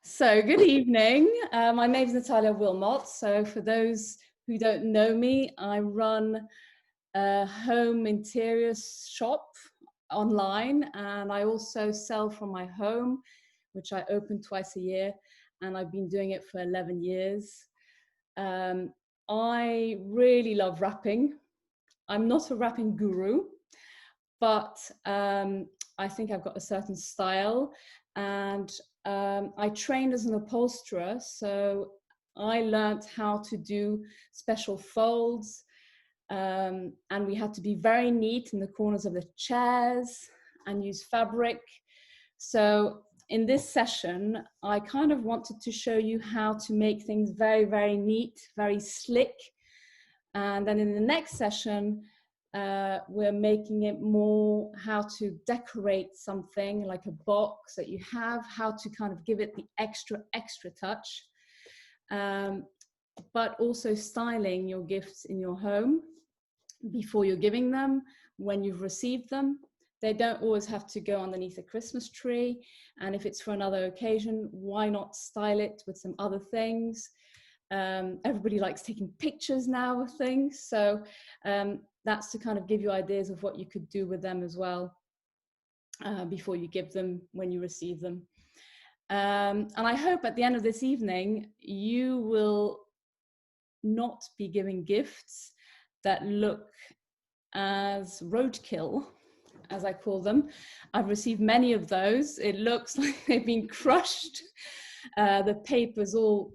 So good evening. My name is Natalia Wilmot. So for those who don't know me, I run a home interiors shop online, and I also sell from my home, which I open twice a year, and I've been doing it for 11 years. I really love wrapping. I'm not a wrapping guru, but I think I've got a certain style, and I trained as an upholsterer, so I learned how to do special folds, and we had to be very neat in the corners of the chairs and use fabric. So in this session, I kind of wanted to show you how to make things very, very neat, very slick. And then in the next session, we're making it more how to decorate something like a box that you have, how to kind of give it the extra touch, but also styling your gifts in your home before you're giving them, when you've received them. They don't always have to go underneath a Christmas tree. And if it's for another occasion, why not style it with some other things? Everybody likes taking pictures now of things. So that's to kind of give you ideas of what you could do with them as well before you give them, when you receive them. And I hope at the end of this evening, you will not be giving gifts that look as roadkill, as I call them. I've received many of those. It looks like they've been crushed. The paper's all,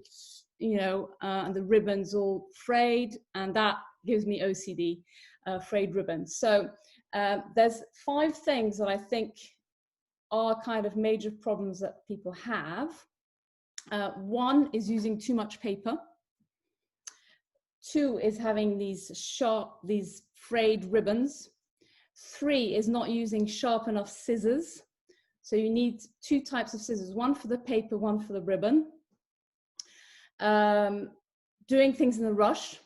and the ribbons all frayed, and that gives me OCD, frayed ribbons. So there's 5 things that I think are kind of major problems that people have. 1 is using too much paper. 2 is having these frayed ribbons. 3 is not using sharp enough scissors. So you need 2 types of scissors, 1 for the paper, 1 for the ribbon. Doing things in a rush.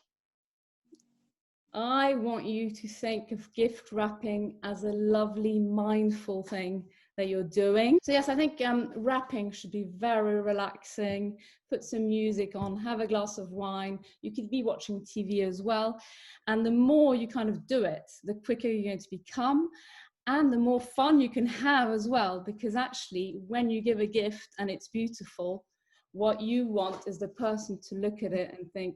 I want you to think of gift wrapping as a lovely, mindful thing that you're doing. So yes, I think wrapping should be very relaxing. Put some music on, have a glass of wine. You could be watching TV as well. And the more you kind of do it, the quicker you're going to become, and the more fun you can have as well. Because actually, when you give a gift and it's beautiful, what you want is the person to look at it and think,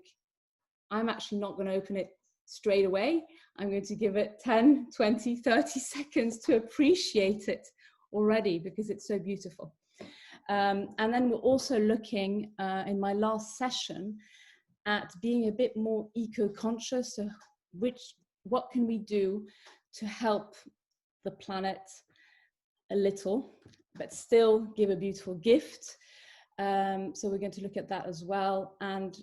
I'm actually not going to open it straight away. I'm going to give it 10, 20, 30 seconds to appreciate it already, because it's so beautiful. And then we're also looking in my last session at being a bit more eco-conscious. So what can we do to help the planet a little, but still give a beautiful gift? So we're going to look at that as well. And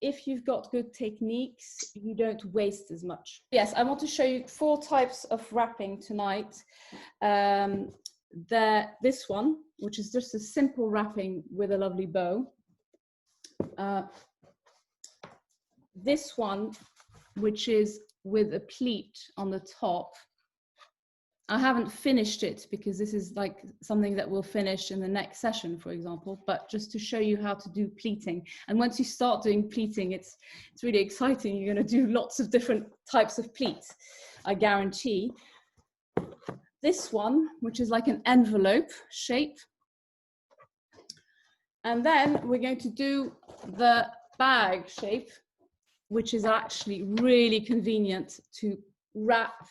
if you've got good techniques, you don't waste as much. Yes, I want to show you 4 types of wrapping tonight. This one, which is just a simple wrapping with a lovely bow. This one, which is with a pleat on the top. I haven't finished it because this is like something that we'll finish in the next session, for example, but just to show you how to do pleating. And once you start doing pleating, it's really exciting. You're going to do lots of different types of pleats, I guarantee. This one, which is like an envelope shape. And then we're going to do the bag shape, which is actually really convenient to wrap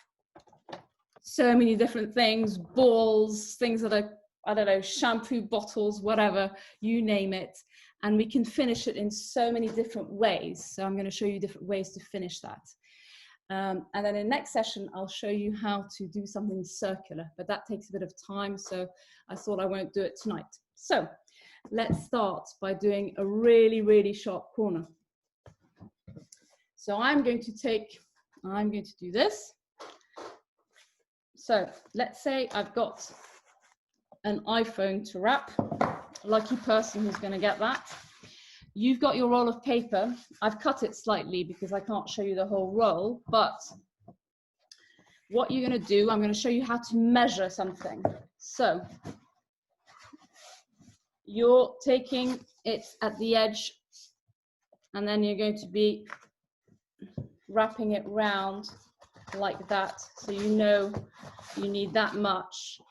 so many different things, balls, things that are, I don't know, shampoo bottles, whatever, you name it. And we can finish it in so many different ways. So I'm going to show you different ways to finish that. And then in the next session, I'll show you how to do something circular, but that takes a bit of time. So I thought I won't do it tonight. So let's start by doing a really, really sharp corner. So I'm going to do this. So let's say I've got an iPhone to wrap. Lucky person who's going to get that. You've got your roll of paper. I've cut it slightly because I can't show you the whole roll, but what you're going to do, I'm going to show you how to measure something. So you're taking it at the edge, and then you're going to be wrapping it round like that, so you know you need that much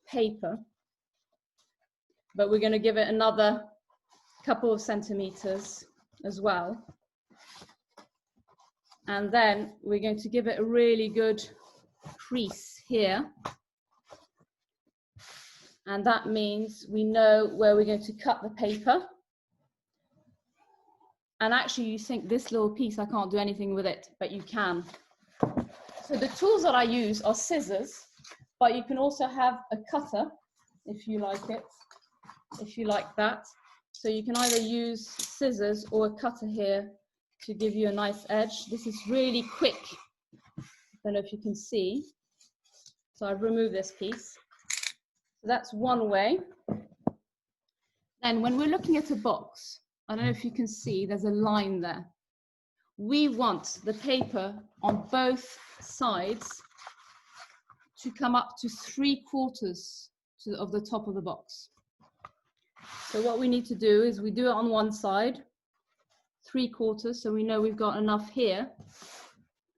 paper, but we're going to give it another couple of centimeters as well, and then we're going to give it a really good crease here, and that means we know where we're going to cut the paper. And actually you think this little piece, I can't do anything with it, but you can. So the tools that I use are scissors, but you can also have a cutter if you like it, if you like that. So you can either use scissors or a cutter here to give you a nice edge. This is really quick. I don't know if you can see. So I've removed this piece. So that's one way. And when we're looking at a box, I don't know if you can see, there's a line there. We want the paper on both sides to come up to 3/4 of the top of the box. So what we need to do is we do it on one side, 3/4, so we know we've got enough here.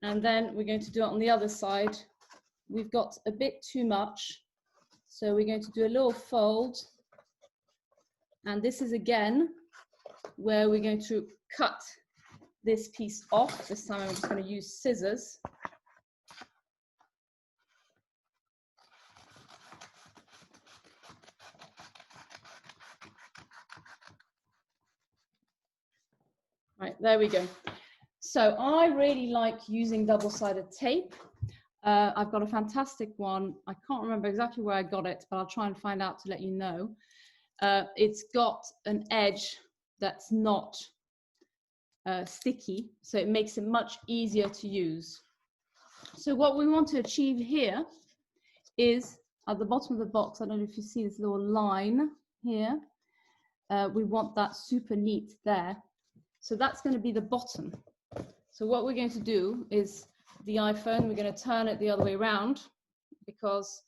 And then we're going to do it on the other side. We've got a bit too much, so we're going to do a little fold. And this is again where we're going to cut this piece off. This time I'm just going to use scissors. Right, there we go. So I really like using double-sided tape. I've got a fantastic one. I can't remember exactly where I got it, but I'll try and find out to let you know. It's got an edge that's not sticky, so it makes it much easier to use. So what we want to achieve here is at the bottom of the box, I don't know if you see this little line here, we want that super neat there. So that's going to be the bottom. So what we're going to do is the iPhone, we're going to turn it the other way around because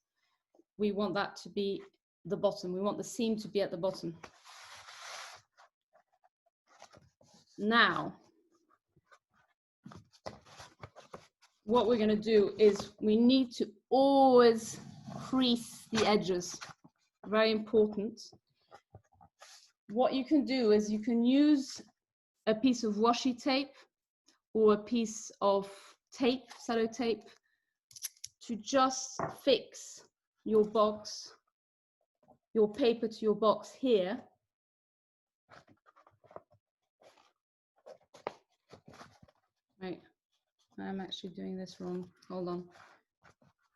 we want that to be the bottom. We want the seam to be at the bottom. Now, what we're going to do is we need to always crease the edges. Very important. What you can do is you can use a piece of washi tape or a piece of tape, sellotape, to just fix your box, your paper to your box here. Right, I'm actually doing this wrong. Hold on.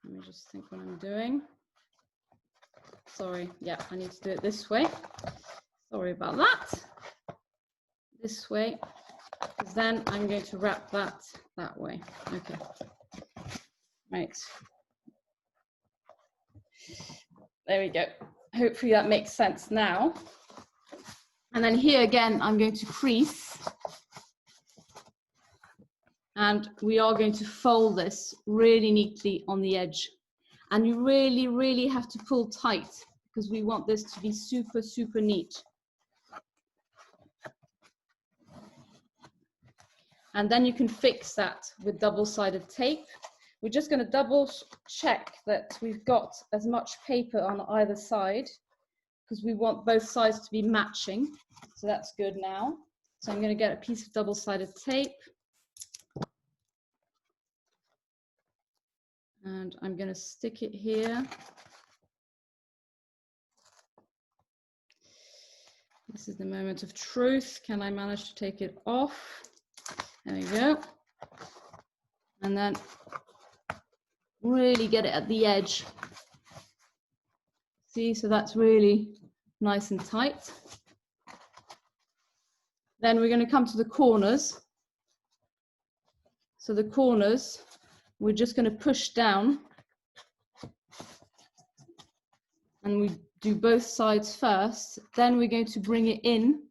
Let me just think what I'm doing. Sorry, yeah, I need to do it this way. Sorry about that. This way, because then I'm going to wrap that way. Okay. Right. There we go. Hopefully that makes sense now. And then here again, I'm going to crease. And we are going to fold this really neatly on the edge. And you really, really have to pull tight because we want this to be super, super neat. And then you can fix that with double-sided tape. We're just going to double check that we've got as much paper on either side because we want both sides to be matching. So that's good now. So I'm going to get a piece of double-sided tape. And I'm going to stick it here. This is the moment of truth. Can I manage to take it off? There we go. And then really get it at the edge. See, so that's really nice and tight. Then we're going to come to the corners. So the corners, we're just going to push down. And we do both sides first. Then we're going to bring it in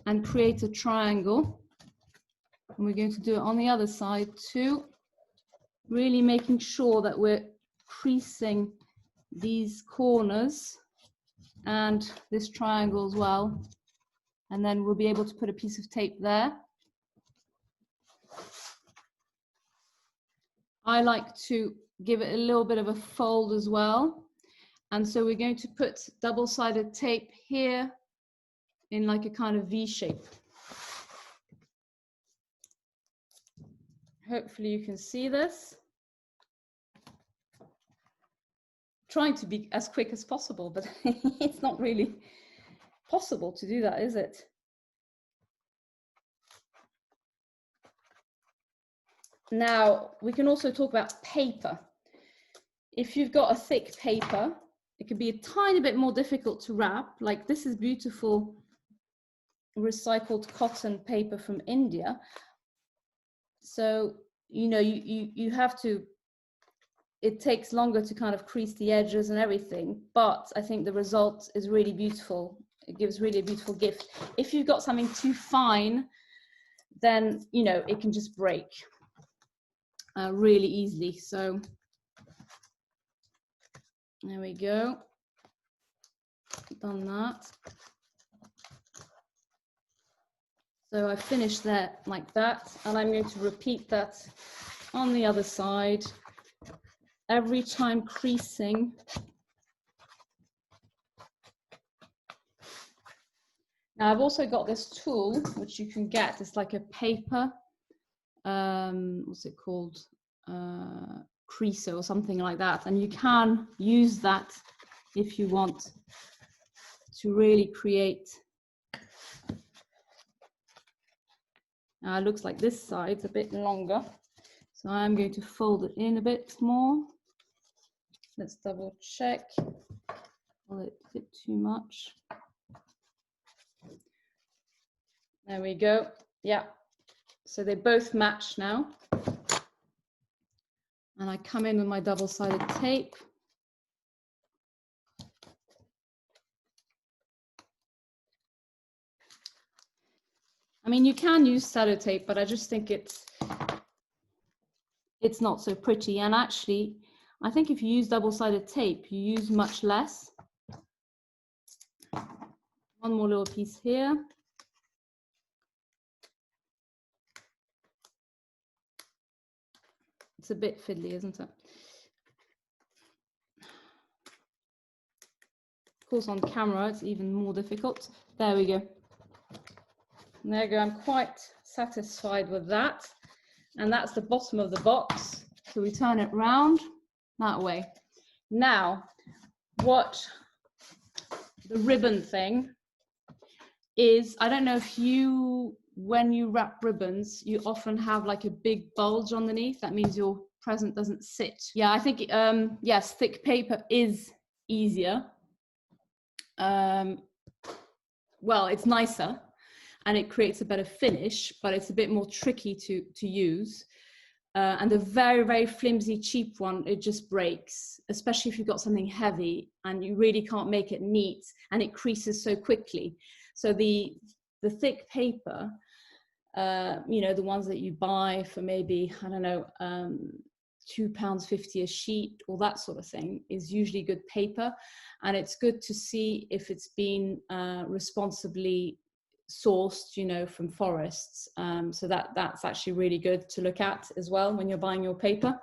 and create a triangle. And we're going to do it on the other side too, really making sure that we're creasing these corners and this triangle as well. And then we'll be able to put a piece of tape there. I like to give it a little bit of a fold as well. And so we're going to put double-sided tape here in like a kind of V shape. Hopefully you can see this. Trying to be as quick as possible, but it's not really possible to do that, is it? Now, we can also talk about paper. If you've got a thick paper, it can be a tiny bit more difficult to wrap. Like this is beautiful recycled cotton paper from India. So, you know, you have to, it takes longer to kind of crease the edges and everything, but I think the result is really beautiful. It gives really a beautiful gift. If you've got something too fine, then, you know, it can just break really easily. So there we go. Done that. So I finished that like that, and I'm going to repeat that on the other side, every time creasing. Now I've also got this tool, which you can get. It's like a paper, what's it called? Creaser or something like that. And you can use that if you want to really create. Now it looks like this side's a bit longer. So I'm going to fold it in a bit more. Let's double check. Will it fit too much? There we go. Yeah. So they both match now. And I come in with my double-sided tape. I mean, you can use sellotape, but I just think it's not so pretty. And actually, I think if you use double-sided tape, you use much less. One more little piece here. It's a bit fiddly, isn't it? Of course, on camera, it's even more difficult. There we go. And there we go. I'm quite satisfied with that. And that's the bottom of the box. So we turn it round that way. Now, what the ribbon thing is, I don't know if you, when you wrap ribbons, you often have like a big bulge underneath. That means your present doesn't sit. Yeah, I think, yes, thick paper is easier. Well, it's nicer and it creates a better finish, but it's a bit more tricky to use. And the very, very flimsy, cheap one, it just breaks, especially if you've got something heavy and you really can't make it neat and it creases so quickly. So the thick paper, you know, the ones that you buy for maybe, I don't know, £2.50 a sheet or that sort of thing is usually good paper. And it's good to see if it's been responsibly sourced, you know, from forests. So that's actually really good to look at as well when you're buying your paper.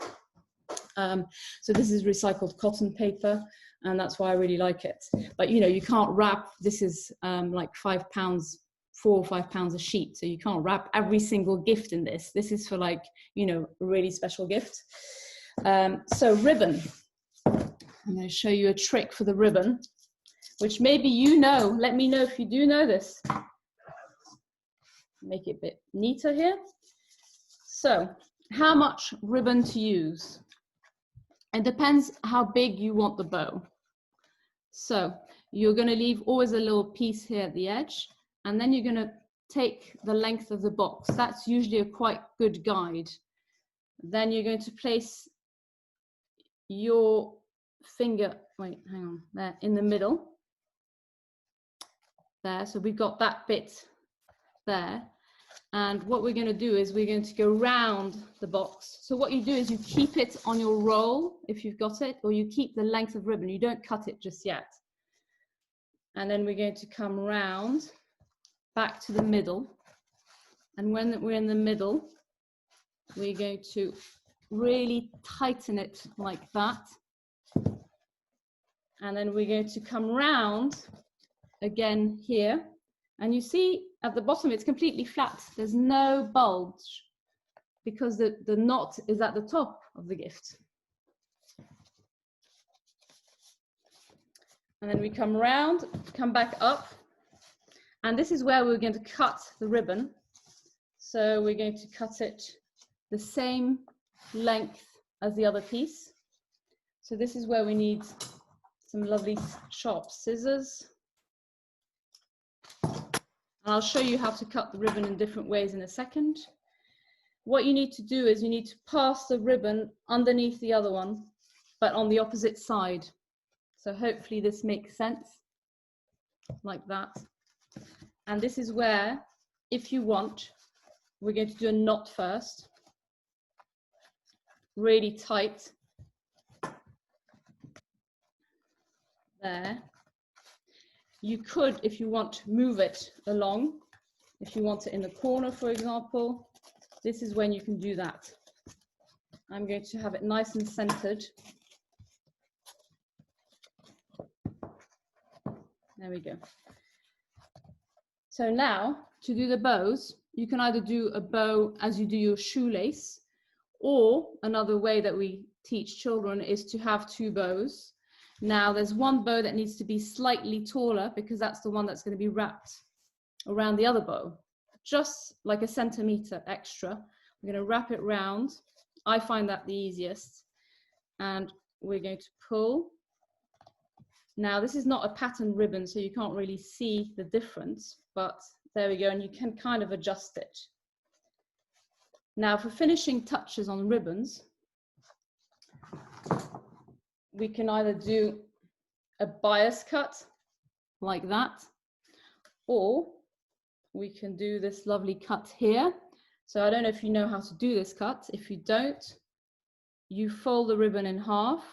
So this is recycled cotton paper, and that's why I really like it. But you know, you can't wrap, this is like £4 or £5 a sheet, so you can't wrap every single gift in this. This is for like, you know, a really special gift. So ribbon, I'm going to show you a trick for the ribbon, which maybe you know. Let me know if you do know this. Make it a bit neater here. So how much ribbon to use? It depends how big you want the bow. So you're going to leave always a little piece here at the edge, and then you're going to take the length of the box. That's usually a quite good guide. Then you're going to place your finger, wait, hang on, there in the middle. There, so we've got that bit there. And what we're going to do is we're going to go round the box. So what you do is you keep it on your roll if you've got it, or you keep the length of ribbon. You don't cut it just yet. And then we're going to come round back to the middle. And when we're in the middle, we're going to really tighten it like that. And then we're going to come round again here. And you see at the bottom, it's completely flat. There's no bulge because the knot is at the top of the gift. And then we come round, come back up. And this is where we're going to cut the ribbon. So we're going to cut it the same length as the other piece. So this is where we need some lovely sharp scissors. And I'll show you how to cut the ribbon in different ways in a second. What you need to do is you need to pass the ribbon underneath the other one, but on the opposite side. So hopefully this makes sense, like that. And this is where, if you want, we're going to do a knot first, really tight. There. You could, if you want, move it along. If you want it in the corner, for example, this is when you can do that. I'm going to have it nice and centered. There we go. So now, to do the bows, you can either do a bow as you do your shoelace, or another way that we teach children is to have two bows. Now there's one bow that needs to be slightly taller because that's the one that's going to be wrapped around the other bow, just like a centimeter extra. We're going to wrap it round. I find that the easiest. And we're going to pull. Now this is not a pattern ribbon, so you can't really see the difference, but there we go, and you can kind of adjust it. Now for finishing touches on ribbons, we can either do a bias cut like that, or we can do this lovely cut here. So I don't know if you know how to do this cut. If you don't, you fold the ribbon in half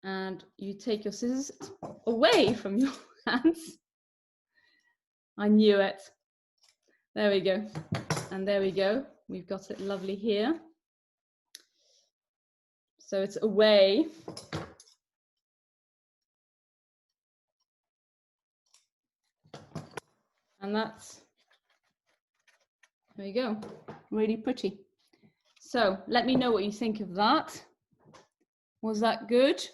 and you take your scissors away from your hands. I knew it. There we go. And there we go. We've got it lovely here. So it's away. And that's, there you go, really pretty. So let me know what you think of that. Was that good?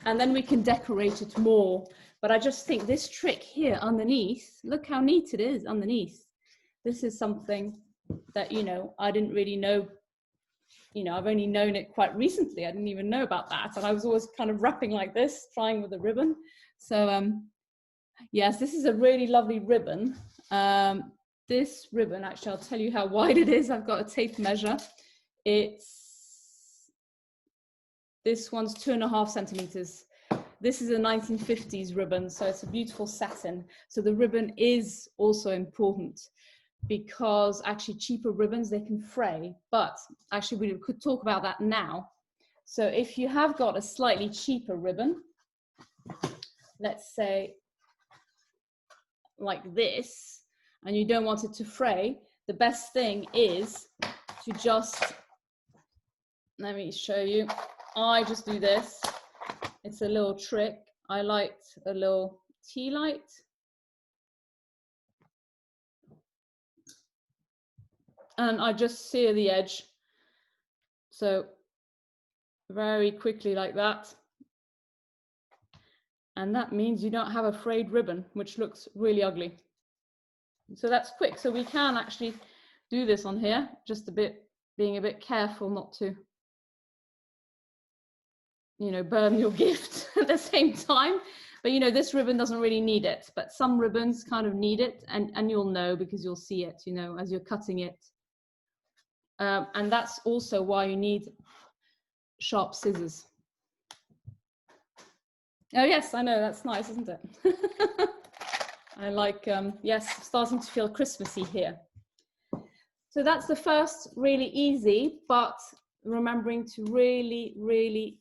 And then we can decorate it more. But I just think this trick here underneath, look how neat it is underneath. This is something that, you know, I didn't really know. You know, I've only known it quite recently. I didn't even know about that. And I was always kind of wrapping like this, trying with a ribbon. So yes, this is a really lovely ribbon. This ribbon, actually, I'll tell you how wide it is. I've got a tape measure. This one's 2.5 centimeters. This is a 1950s ribbon, so it's a beautiful satin. So the ribbon is also important, because actually cheaper ribbons, they can fray, but actually we could talk about that now. So if you have got a slightly cheaper ribbon, let's say like this, and you don't want it to fray, the best thing is to just, let me show you. I just do this. It's a little trick. I light a little tea light. And I just sear the edge. So very quickly like that. And that means you don't have a frayed ribbon, which looks really ugly. So that's quick. So we can actually do this on here, just a bit, being a bit careful not to, you know, burn your gift at the same time. But, you know, this ribbon doesn't really need it, but some ribbons kind of need it, and you'll know because you'll see it, you know, as you're cutting it. And that's also why you need sharp scissors. Oh yes, I know, that's nice, isn't it? I like, yes, starting to feel Christmassy here. So that's the first, really easy, but remembering to really, really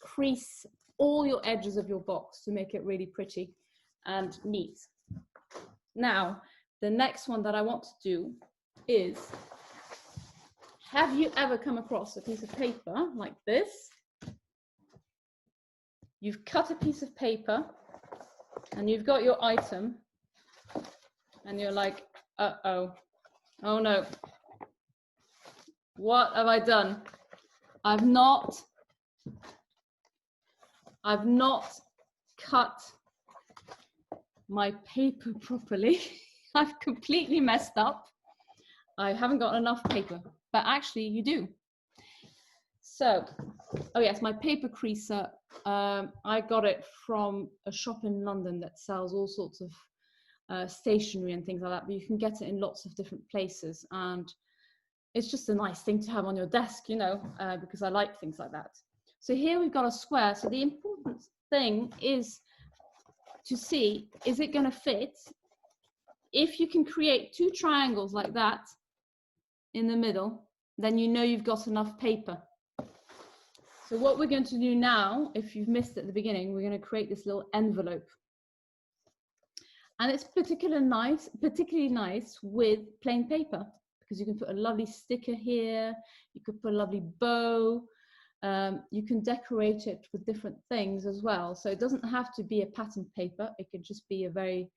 crease all your edges of your box to make it really pretty and neat. Now, the next one that I want to do is, have you ever come across a piece of paper like this? You've cut a piece of paper and you've got your item and you're like, uh-oh, oh no, what have I done? I've not cut my paper properly. I've completely messed up. I haven't got enough paper, but actually you do. So, oh yes, my paper creaser, I got it from a shop in London that sells all sorts of stationery and things like that, but you can get it in lots of different places, and it's just a nice thing to have on your desk, you know, because I like things like that. So here we've got a square. So the important thing is to see, is it going to fit? If you can create two triangles like that in the middle, then you know you've got enough paper. So what we're going to do now, if you've missed at the beginning, we're going to create this little envelope. And it's particularly nice with plain paper, because you can put a lovely sticker here, you could put a lovely bow, you can decorate it with different things as well. So it doesn't have to be a pattern paper, it could just be a very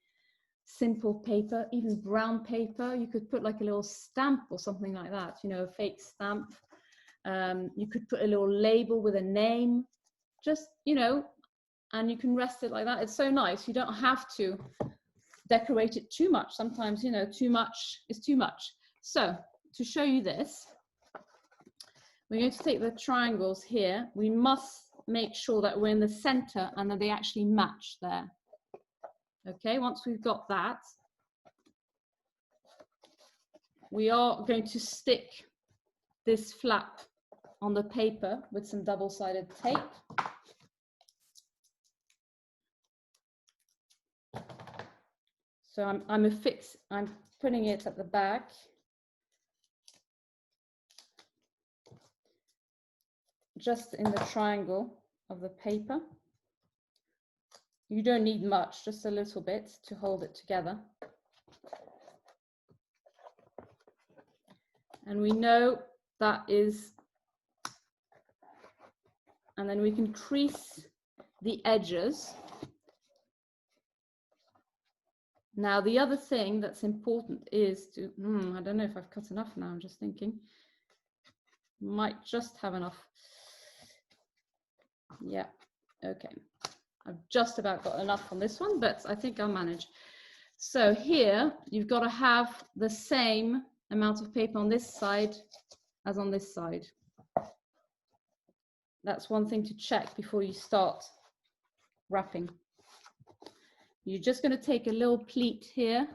simple paper, even brown paper. You could put like a little stamp or something like that, you know, a fake stamp. You could put a little label with a name, just, you know, and you can rest it like that. It's so nice. You don't have to decorate it too much. Sometimes, you know, too much is too much. So to show you this, we're going to take the triangles here. We must make sure that we're in the center and that they actually match there. Okay, once we've got that, we are going to stick this flap on the paper with some double-sided tape. So I'm putting it at the back. Just in the triangle of the paper. You don't need much, just a little bit to hold it together. And we know that is, and then we can crease the edges. Now, the other thing that's important is to, I don't know if I've cut enough now, I'm just thinking. Might just have enough. Yeah, okay. I've just about got enough on this one, but I think I'll manage. So here, you've got to have the same amount of paper on this side as on this side. That's one thing to check before you start wrapping. You're just going to take a little pleat here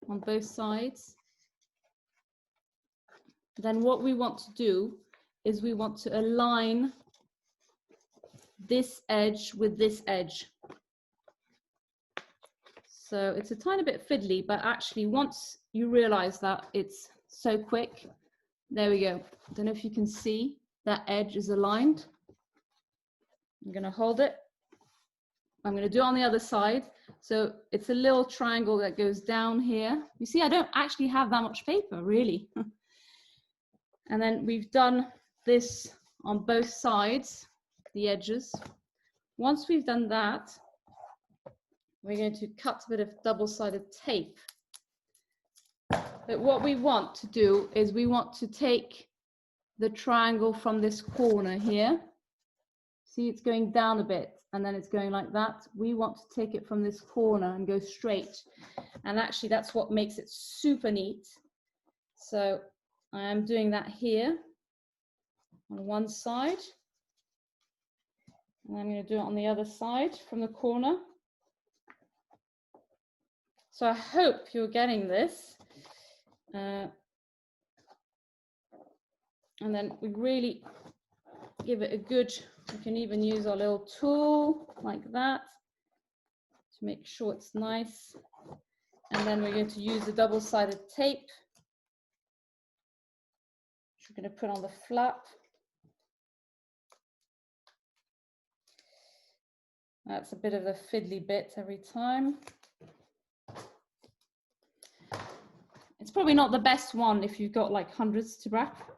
on both sides. Then what we want to do is we want to align this edge with this edge. So it's a tiny bit fiddly, but actually once you realize that it's so quick, there we go. Don't know if you can see that edge is aligned. I'm going to hold it. I'm going to do it on the other side. So it's a little triangle that goes down here. You see, I don't actually have that much paper, really. And then we've done this on both sides, the edges. Once we've done that, we're going to cut a bit of double-sided tape. But what we want to do is we want to take the triangle from this corner here. See, it's going down a bit and then it's going like that. We want to take it from this corner and go straight. And actually that's what makes it super neat. So I am doing that here on one side. And I'm going to do it on the other side from the corner. So I hope you're getting this. And then we really give it a good, we can even use our little tool like that to make sure it's nice. And then we're going to use the double-sided tape, which we're going to put on the flap. That's a bit of the fiddly bit every time. It's probably not the best one if you've got like hundreds to wrap.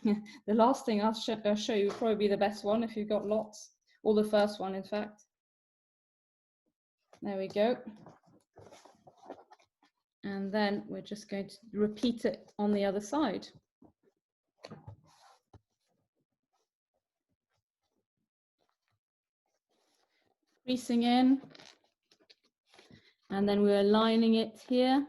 The last thing I'll show you will probably be the best one if you've got lots, or the first one in fact. There we go. And then we're just going to repeat it on the other side. Creasing in, and then we're aligning it here.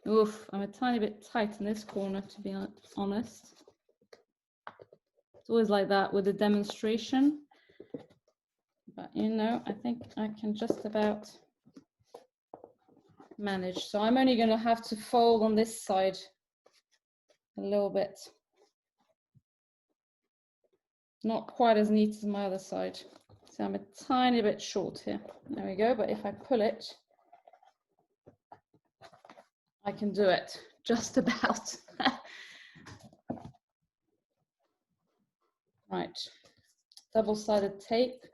Oof, I'm a tiny bit tight in this corner, to be honest. It's always like that with a demonstration. But you know, I think I can just about manage. So I'm only going to have to fold on this side a little bit. Not quite as neat as my other side. So I'm a tiny bit short here. There we go. But if I pull it, I can do it just about. Right. Double-sided tape.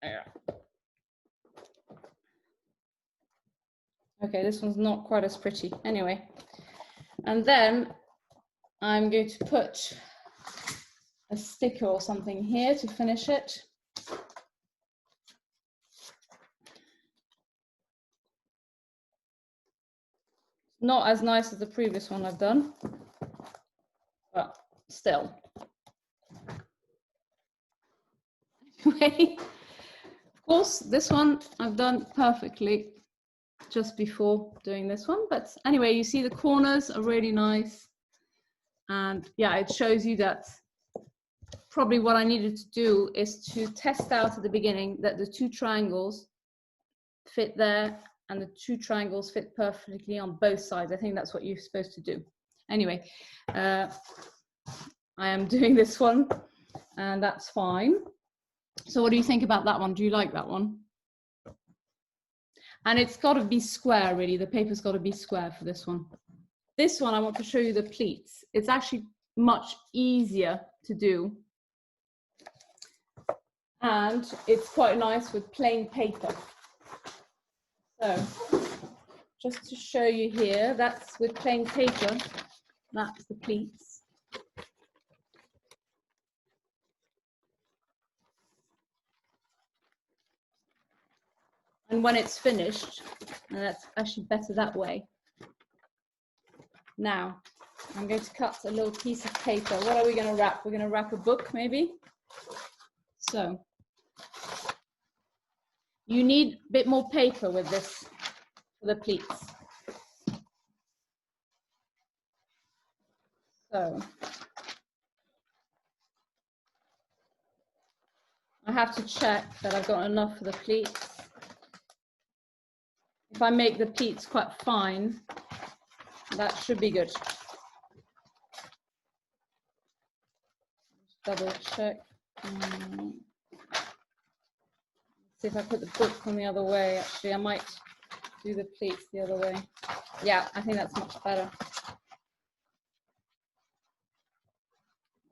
There. Okay, this one's not quite as pretty. Anyway, and then I'm going to put a sticker or something here to finish it. Not as nice as the previous one I've done, but still. Anyway, of course, this one I've done perfectly just before doing this one. But anyway, you see the corners are really nice. And yeah, it shows you that probably what I needed to do is to test out at the beginning that the two triangles fit there and the two triangles fit perfectly on both sides. I think that's what you're supposed to do. Anyway, I am doing this one and that's fine. So what do you think about that one? Do you like that one? And it's got to be square, really. The paper's got to be square for this one. This one, I want to show you the pleats. It's actually much easier to do. And it's quite nice with plain paper. So, just to show you here, that's with plain paper. That's the pleats. And when it's finished, and that's actually better that way. Now, I'm going to cut a little piece of paper. What are we going to wrap? We're going to wrap a book, maybe? So, you need a bit more paper with this for the pleats. So, I have to check that I've got enough for the pleats. If I make the pleats quite fine, that should be good. Just double check. See if I put the book on the other way. Actually, I might do the pleats the other way. Yeah, I think that's much better.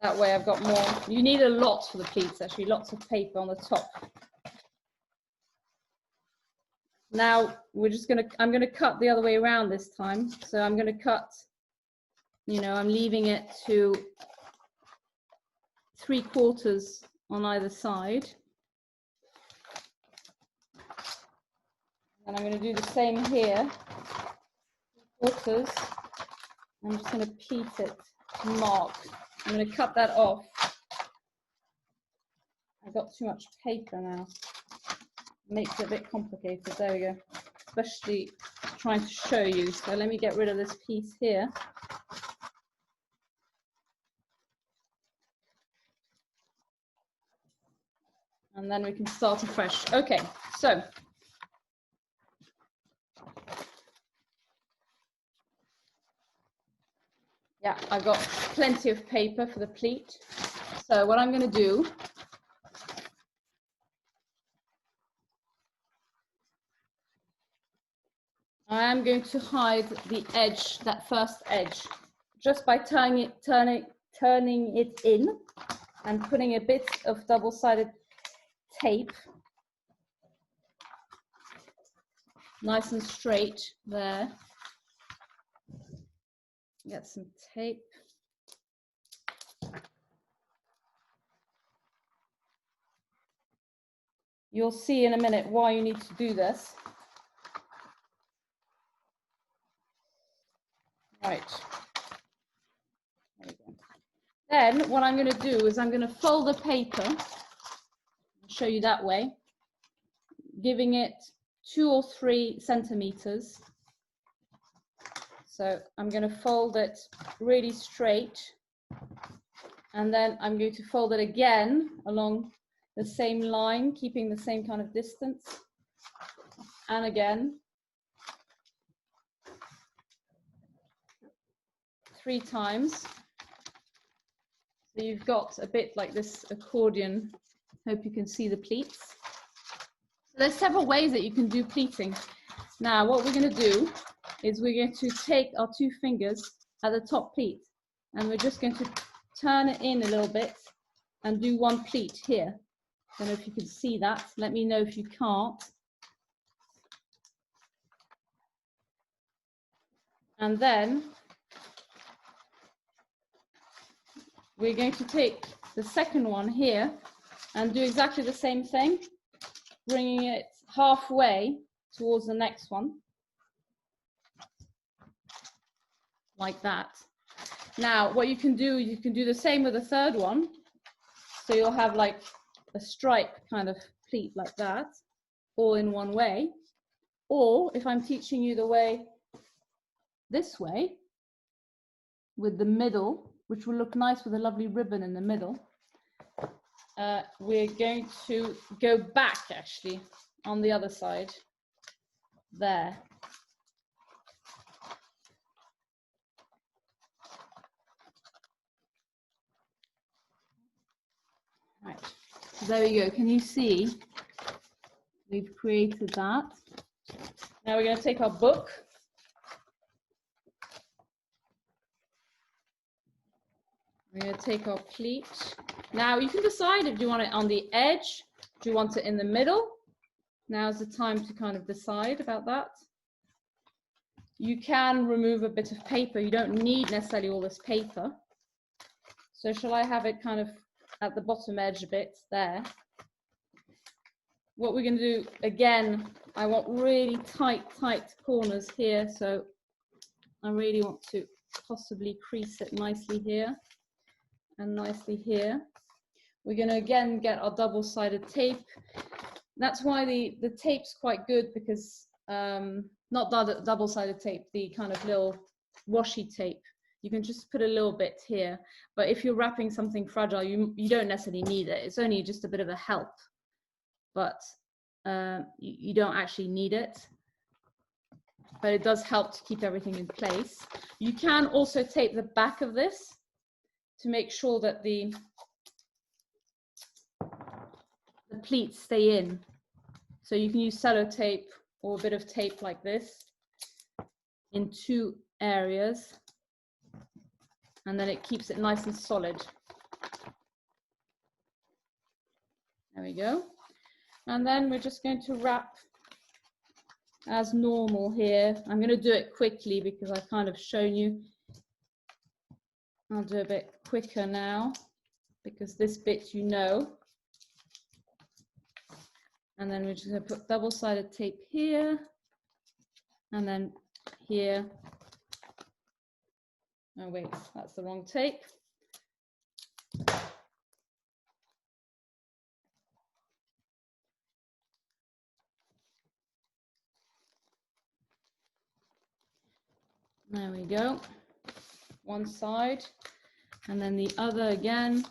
That way I've got more. You need a lot for the pleats, actually, lots of paper on the top. Now I'm gonna cut the other way around this time. So I'm gonna cut, you know, I'm leaving it to 3/4 on either side. And I'm gonna do the same here, 3/4. I'm just gonna pleat it to mark. I'm gonna cut that off. I've got too much paper now. Makes it a bit complicated. There we go. Especially trying to show you. So let me get rid of this piece here. And then we can start afresh. Okay, so yeah, I've got plenty of paper for the pleat. So what I'm going to do I am going to hide the edge, that first edge, just by turning it in and putting a bit of double-sided tape, nice and straight there. Get some tape. You'll see in a minute why you need to do this. Right. There we go. Then what I'm going to do is I'm going to fold the paper. I'll show you that way, giving it 2 or 3 centimeters. So I'm going to fold it really straight, and then I'm going to fold it again along the same line, keeping the same kind of distance, and again 3 times. So you've got a bit like this accordion. Hope you can see the pleats. So there's several ways that you can do pleating. Now what we're going to do is we're going to take our 2 fingers at the top pleat, and we're just going to turn it in a little bit and do 1 pleat here. I don't know if you can see that. Let me know if you can't. And then we're going to take the second one here and do exactly the same thing, bringing it halfway towards the next one, like that. Now, what you can do the same with the third one. So you'll have like a stripe kind of pleat like that, all in one way. Or if I'm teaching you the way this way, with the middle, which will look nice with a lovely ribbon in the middle, we're going to go back actually on the other side there. Right, so there we go. Can you see? We've created that. Now we're going to take our book. We're going to take our pleat. Now you can decide if you want it on the edge, do you want it in the middle. Now's the time to kind of decide about that. You can remove a bit of paper. You don't need necessarily all this paper. So shall I have it kind of at the bottom edge a bit there? What we're going to do, again, I want really tight corners here. So I really want to possibly crease it nicely here and nicely here. We're going to again get our double-sided tape. That's why the tape's quite good, because not double-sided tape, the kind of little washi tape. You can just put a little bit here, but if you're wrapping something fragile, you don't necessarily need it. It's only just a bit of a help, but you don't actually need it. But it does help to keep everything in place. You can also tape the back of this to make sure that the pleats stay in. So you can use sellotape or a bit of tape like this in 2 areas, and then it keeps it nice and solid. There we go. And then we're just going to wrap as normal here. I'm going to do it quickly because I've kind of shown you. I'll do a bit quicker now because this bit you know. And then we're just going to put double-sided tape here and then here. Oh wait, that's the wrong tape. There we go. One side and then the other again.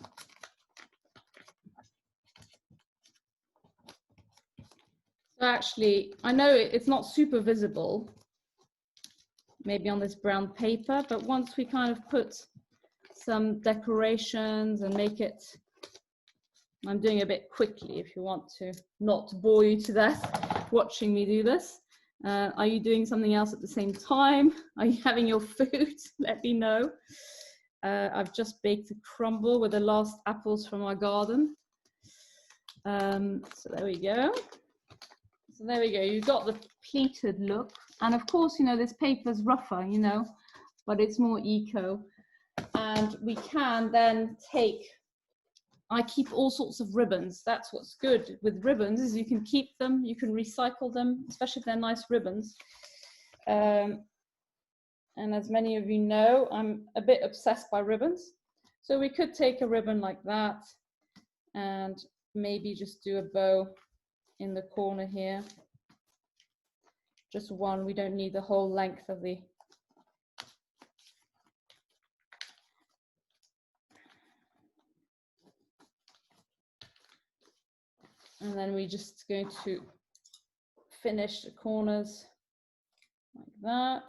So actually, I know it's not super visible, maybe on this brown paper, but once we kind of put some decorations and make it, I'm doing a bit quickly if you want to not bore you to death watching me do this. Are you doing something else at the same time? Are you having your food? Let me know. I've just baked a crumble with the last apples from our garden. So there we go. So there we go. You've got the pleated look. And of course, you know, this paper's rougher, you know, but it's more eco. And we can then take, I keep all sorts of ribbons. That's what's good with ribbons, is you can keep them, you can recycle them, especially if they're nice ribbons. And as many of you know, I'm a bit obsessed by ribbons. So we could take a ribbon like that and maybe just do a bow in the corner here. Just one, we don't need the whole length of the. And then we're just going to finish the corners like that.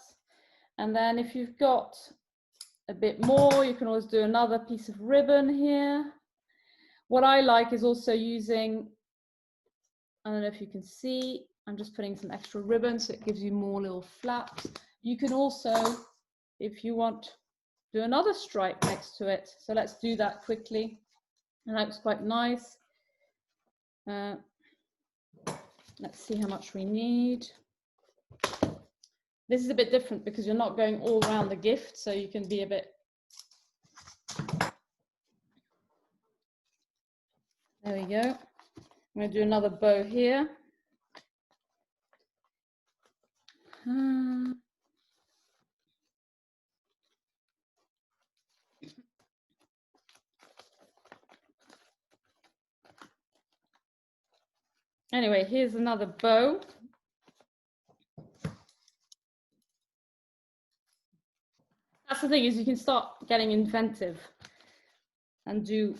And then if you've got a bit more, you can always do another piece of ribbon here. What I like is also using, I don't know if you can see, I'm just putting some extra ribbon so it gives you more little flaps. You can also, if you want, do another stripe next to it. So let's do that quickly. And that looks quite nice. Let's see how much we need. This is a bit different because you're not going all around the gift, so you can be a bit. There we go. I'm going to do another bow here. Anyway, here's another bow. That's the thing, is you can start getting inventive and do,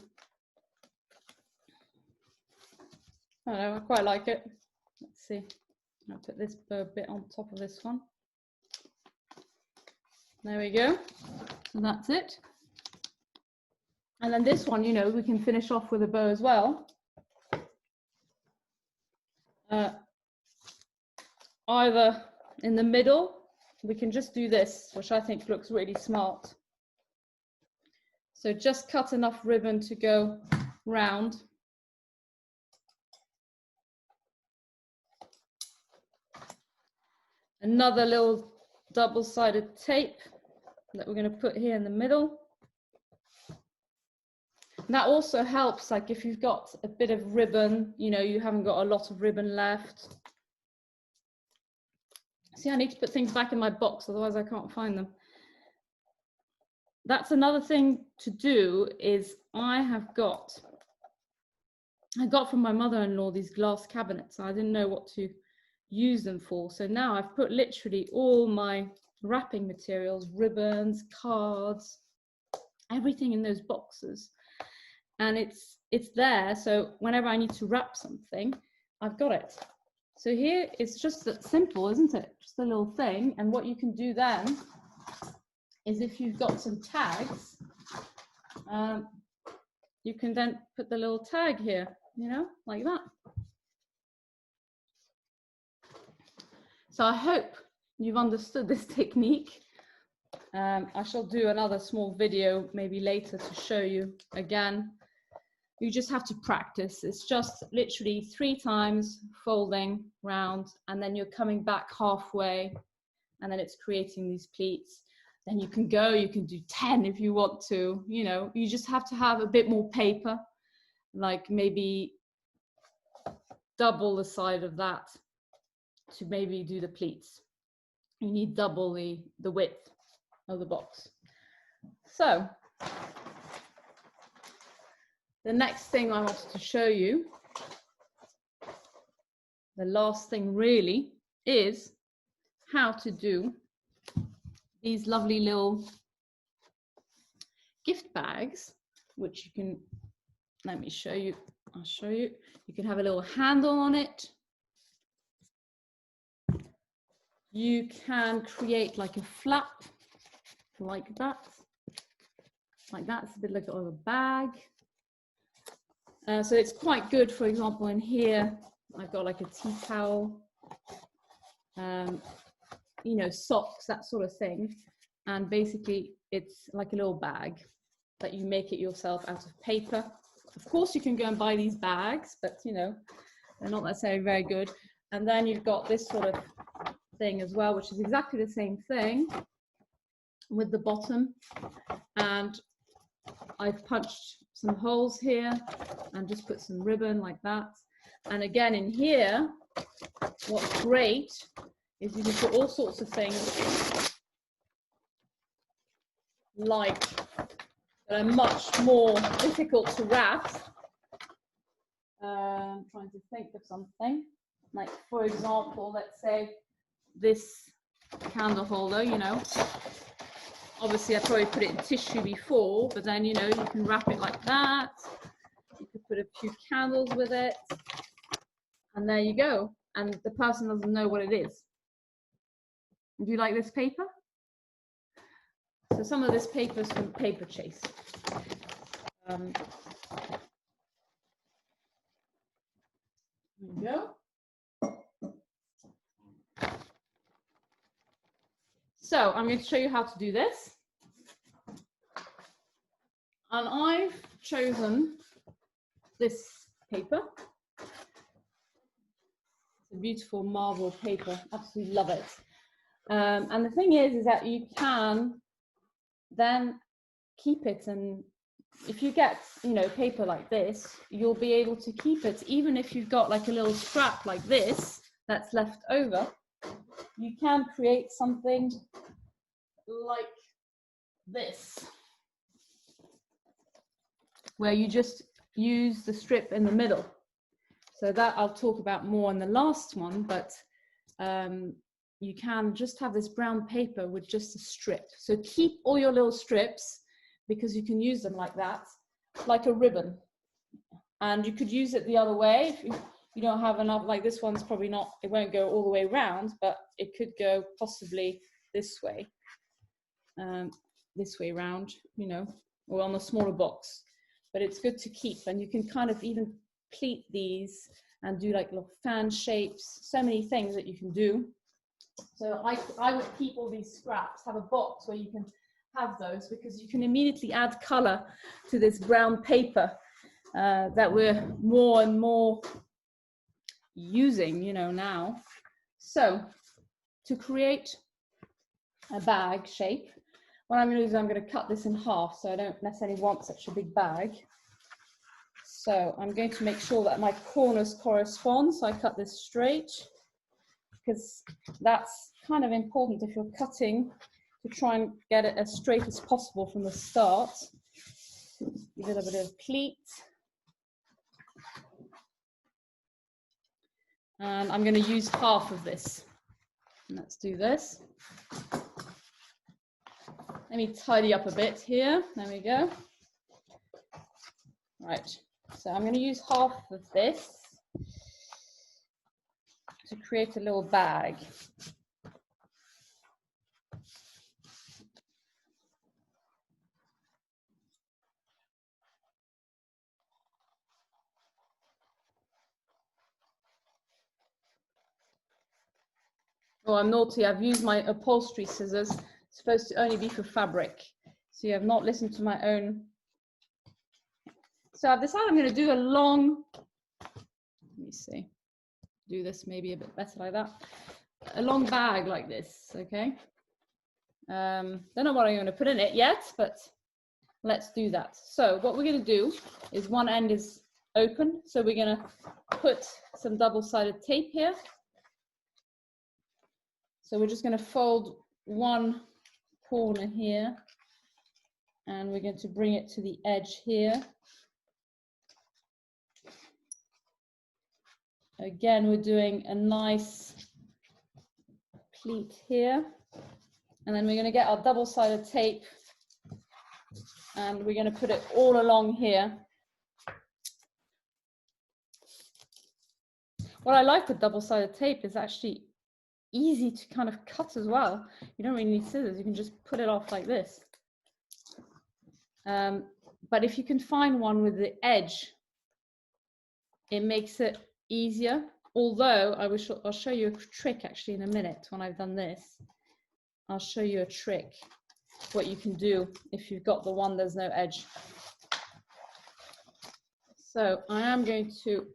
I don't know, I quite like it. Let's see, I'll put this bow bit on top of this one. There we go, so that's it. And then this one, you know, we can finish off with a bow as well. Either in the middle, we can just do this, which I think looks really smart. So just cut enough ribbon to go round. Another little double-sided tape that we're going to put here in the middle. And that also helps, like if you've got a bit of ribbon, you know, you haven't got a lot of ribbon left. See, I need to put things back in my box, otherwise I can't find them. That's another thing to do, is I got from my mother-in-law these glass cabinets, and I didn't know what to use them for. So now I've put literally all my wrapping materials, ribbons, cards, everything in those boxes. And it's there, so whenever I need to wrap something, I've got it. So here it's just that simple, isn't it? Just a little thing. And what you can do then is, if you've got some tags, you can then put the little tag here, you know, like that. So I hope you've understood this technique. I shall do another small video maybe later to show you again. You just have to practice. It's just literally 3 times folding round, and then you're coming back halfway, and then it's creating these pleats. Then you can do 10 if you want to, you know. You just have to have a bit more paper, like maybe double the size of that to maybe do the pleats. You need double the width of the box. So the next thing I wanted to show you, the last thing really, is how to do these lovely little gift bags, which you can, let me show you, I'll show you. You can have a little handle on it. You can create like a flap, like that. Like that, it's a bit like a bag. So it's quite good, for example, in here, I've got like a tea towel. you know, socks, that sort of thing. And basically it's like a little bag that you make it yourself out of paper. Of course you can go and buy these bags, but you know, they're not necessarily very good. And then you've got this sort of thing as well, which is exactly the same thing with the bottom. And I've punched some holes here and just put some ribbon like that. And again, in here, what's great is you can put all sorts of things like that are much more difficult to wrap. I'm trying to think of something. Like, for example, let's say this candle holder, you know. Obviously, I probably put it in tissue before, but then, you know, you can wrap it like that. You could put a few candles with it. And there you go. And the person doesn't know what it is. Do you like this paper? So some of this paper is from Paper Chase. There you go. So I'm going to show you how to do this. And I've chosen this paper. It's a beautiful marble paper. Absolutely love it. And the thing is that you can then keep it, and if you get, you know, paper like this, you'll be able to keep it even if you've got like a little scrap like this that's left over. You can create something like this, where you just use the strip in the middle. So that I'll talk about more in the last one, but you can just have this brown paper with just a strip. So keep all your little strips, because you can use them like that, like a ribbon. And you could use it the other way. If you don't have enough, like this one's probably not, it won't go all the way around, but it could go possibly this way round, you know, or on a smaller box. But it's good to keep, and you can kind of even pleat these and do like little fan shapes, so many things that you can do. So I would keep all these scraps, have a box where you can have those, because you can immediately add color to this brown paper that we're more and more using, you know, now. So to create a bag shape, what I'm going to do is I'm going to cut this in half, so I don't necessarily want such a big bag. So I'm going to make sure that my corners correspond, so I cut this straight, because that's kind of important if you're cutting, to try and get it as straight as possible from the start. Give it a bit of pleat. And I'm going to use half of this. And let's do this. Let me tidy up a bit here. There we go. Right. So I'm going to use half of this to create a little bag. Oh, I'm naughty. I've used my upholstery scissors. It's supposed to only be for fabric. So you have not listened to my own. So I've decided I'm going to do a long, let me see, do this maybe a bit better like that. A long bag like this, okay? Don't know what I'm going to put in it yet, but let's do that. So what we're going to do is one end is open. So we're going to put some double-sided tape here. So we're just going to fold one corner here, and we're going to bring it to the edge here. Again, we're doing a nice pleat here, and then we're going to get our double-sided tape, and we're going to put it all along here. What I like with double-sided tape is actually easy to kind of cut as well. You don't really need scissors, you can just put it off like this. But if you can find one with the edge, it makes it easier. although I'll show you a trick actually in a minute when I've done this. I'll show you a trick, what you can do if you've got the one there's no edge. So I am going to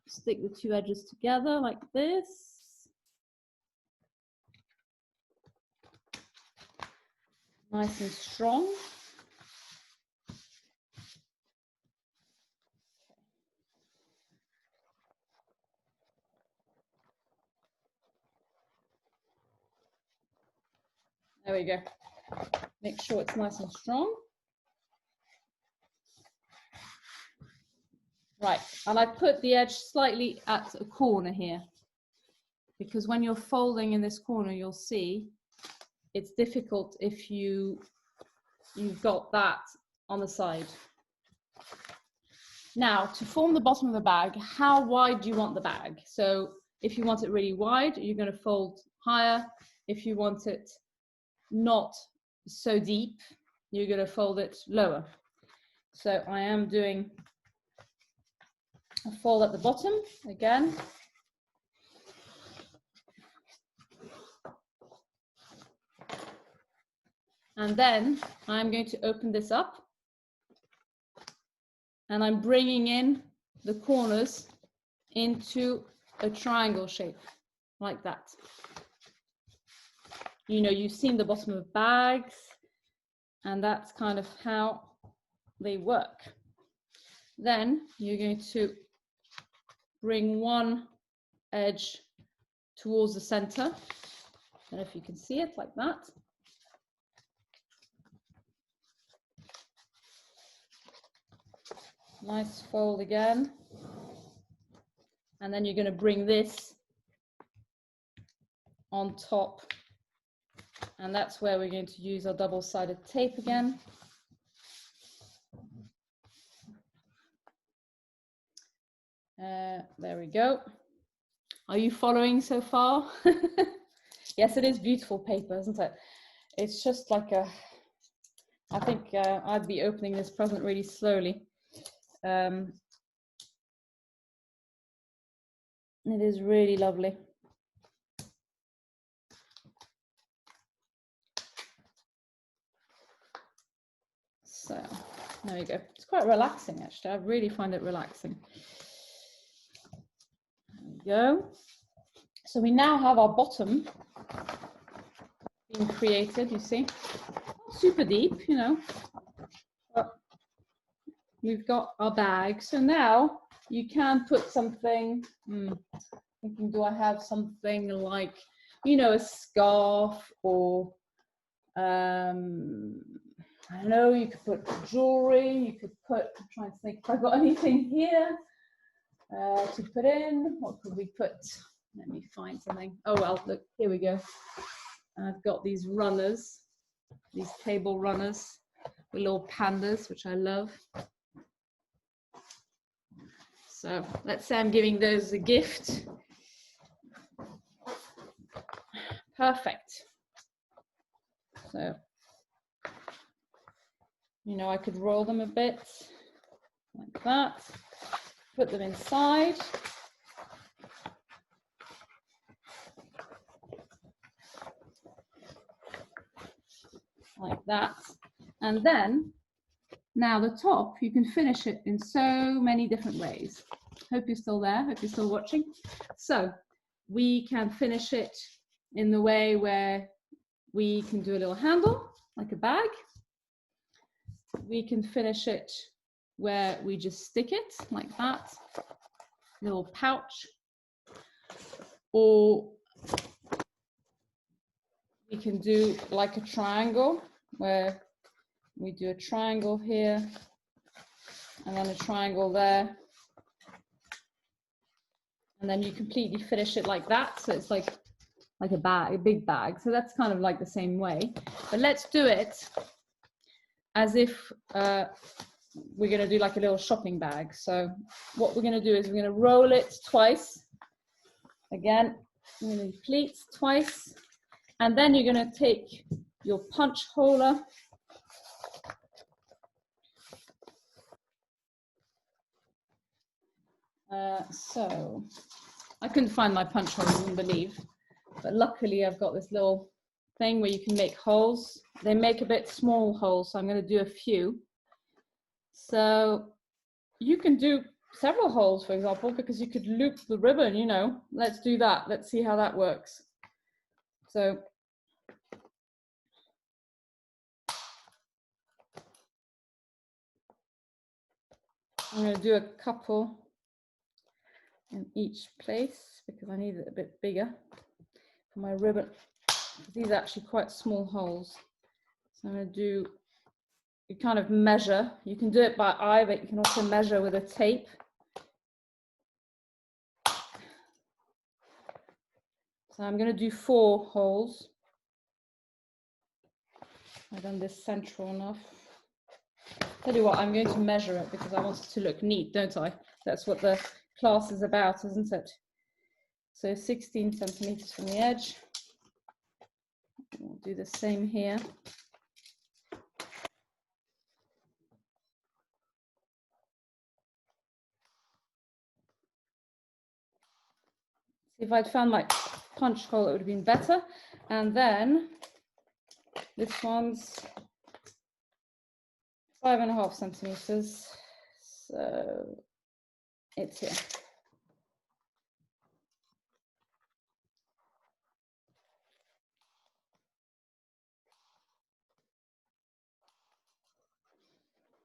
stick the two edges together like this. Nice and strong. There we go. Make sure it's nice and strong. Right, and I put the edge slightly at a corner here, because when you're folding in this corner, you'll see it's difficult if you've got that on the side. Now, to form the bottom of the bag, how wide do you want the bag? So if you want it really wide, you're going to fold higher. If you want it not so deep, you're going to fold it lower. So I am doing a fold at the bottom again. And then I'm going to open this up and I'm bringing in the corners into a triangle shape like that. You know, you've seen the bottom of bags, and that's kind of how they work. Then you're going to bring one edge towards the center. I don't know if you can see it like that. Nice fold again. And then you're going to bring this on top. And that's where we're going to use our double-sided tape again. There we go. Are you following so far? Yes, it is beautiful paper, isn't it? It's just like a, I think I'd be opening this present really slowly. It is really lovely. So there we go. It's quite relaxing, actually. I really find it relaxing. There we go. So we now have our bottom being created, you see. Not super deep, you know. But we've got our bag. So now you can put something, thinking, do I have something like, you know, a scarf or, I don't know, you could put jewelry, you could put, I'm trying to think if I've got anything here to put in. What could we put? Let me find something. Oh, well, look, here we go. I've got these runners, these table runners with little pandas, which I love. So let's say I'm giving those a gift. Perfect. So, you know, I could roll them a bit like that, put them inside. Like that. And then, now the top, you can finish it in so many different ways. Hope you're still there, hope you're still watching. So, we can finish it in the way where we can do a little handle, like a bag. We can finish it where we just stick it, like that, little pouch. Or we can do like a triangle, where we do a triangle here, and then a triangle there. And then you completely finish it like that. So it's like a bag, a big bag. So that's kind of like the same way. But let's do it as if we're going to do like a little shopping bag. So what we're going to do is we're going to roll it twice. Again, we're going to do pleats twice. And then you're going to take your punch holer. So I couldn't find my punch hole, you wouldn't believe. But luckily I've got this little thing where you can make holes. They make a bit small holes, so I'm going to do a few. So you can do several holes, for example, because you could loop the ribbon, you know. Let's do that. Let's see how that works. So I'm going to do a couple in each place because I need it a bit bigger for my ribbon. These are actually quite small holes. So I'm going to do, you kind of measure. You can do it by eye, but you can also measure with a tape. So I'm going to do 4 holes. I've done this central enough. Tell you what, I'm going to measure it because I want it to look neat, don't I? That's what the class is about, isn't it? So 16 centimeters from the edge. We'll do the same here. If I'd found my punch hole, it would have been better. And then this one's 5.5 centimeters. So it's here.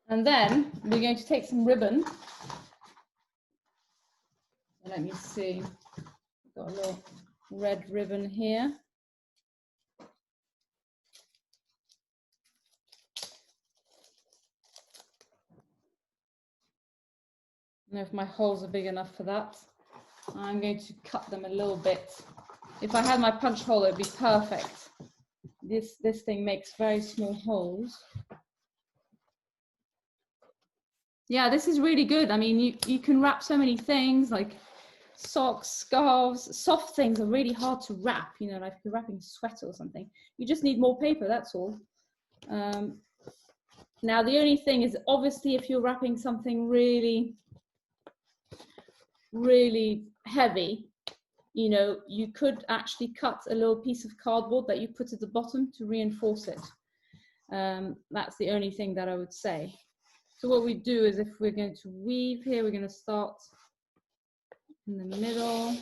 And then we're going to take some ribbon. Let me see. Got a little red ribbon here. I don't know if my holes are big enough for that. I'm going to cut them a little bit. If I had my punch hole, it would be perfect. This thing makes very small holes. Yeah, this is really good. I mean, you can wrap so many things like socks, scarves. Soft things are really hard to wrap, you know, like if you're wrapping a sweater or something. You just need more paper, that's all. Now, the only thing is, obviously, if you're wrapping something really, really heavy, you know, you could actually cut a little piece of cardboard that you put at the bottom to reinforce it. That's the only thing that I would say. So what we do is, if we're going to weave here, we're going to start in the middle.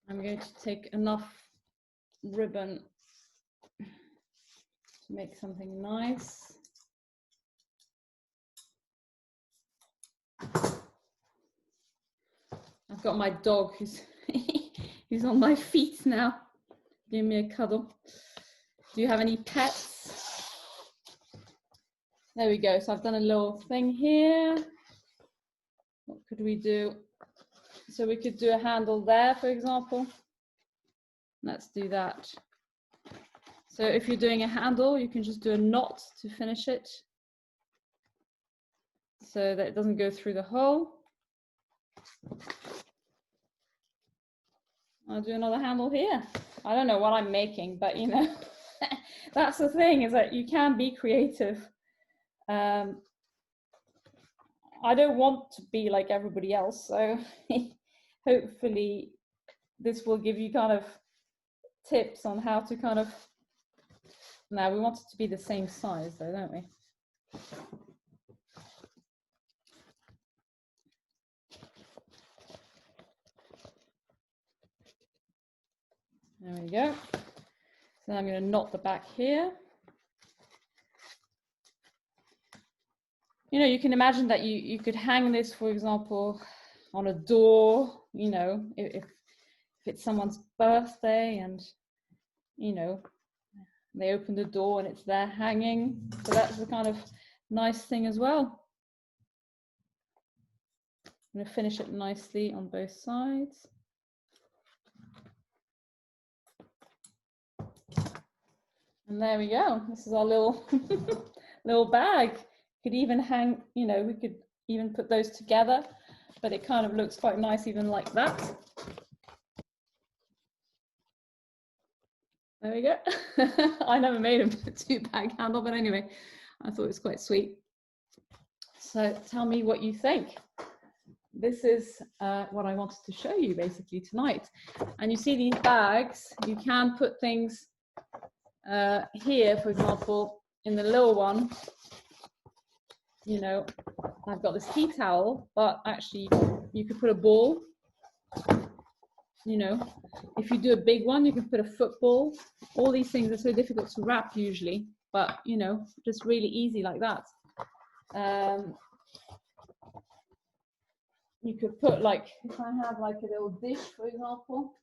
I'm going to take enough ribbon to make something nice. I've got my dog who's who's on my feet now. Give me a cuddle. Do you have any pets? There we go. So I've done a little thing here. What could we do? So we could do a handle there, for example. Let's do that. So if you're doing a handle, you can just do a knot to finish it so that it doesn't go through the hole. I'll do another handle here. I don't know what I'm making, but you know, that's the thing, is that you can be creative. I don't want to be like everybody else, so hopefully this will give you kind of tips on how to kind of, now we want it to be the same size though, don't we? There we go. So I'm going to knot the back here. You know, you can imagine that you could hang this, for example, on a door, you know, if it's someone's birthday and, you know, they open the door and it's there hanging. So that's the kind of nice thing as well. I'm going to finish it nicely on both sides. And there we go. This is our little little bag. Could even hang, you know, we could even put those together, but it kind of looks quite nice even like that. There we go. I never made a 2-bag handle, but anyway, I thought it was quite sweet. So tell me what you think. this is what I wanted to show you basically tonight. And you see these bags, you can put things here, for example, in the lower one, you know, I've got this tea towel, but actually you could put a ball, you know, if you do a big one, you can put a football. All these things are so difficult to wrap usually, but you know, just really easy like that. You could put, like, if I have like a little dish, for example,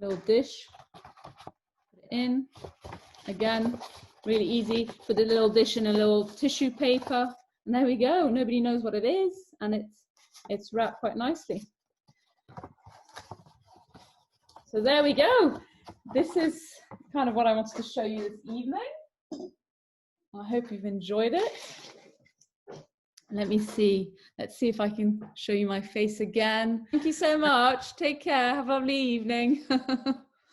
little dish, put it in, again, really easy. Put the little dish in a little tissue paper, and there we go. Nobody knows what it is, and it's wrapped quite nicely. So there we go. This is kind of what I wanted to show you this evening. I hope you've enjoyed it. Let me see. Let's see if I can show you my face again. Thank you so much. Take care. Have a lovely evening.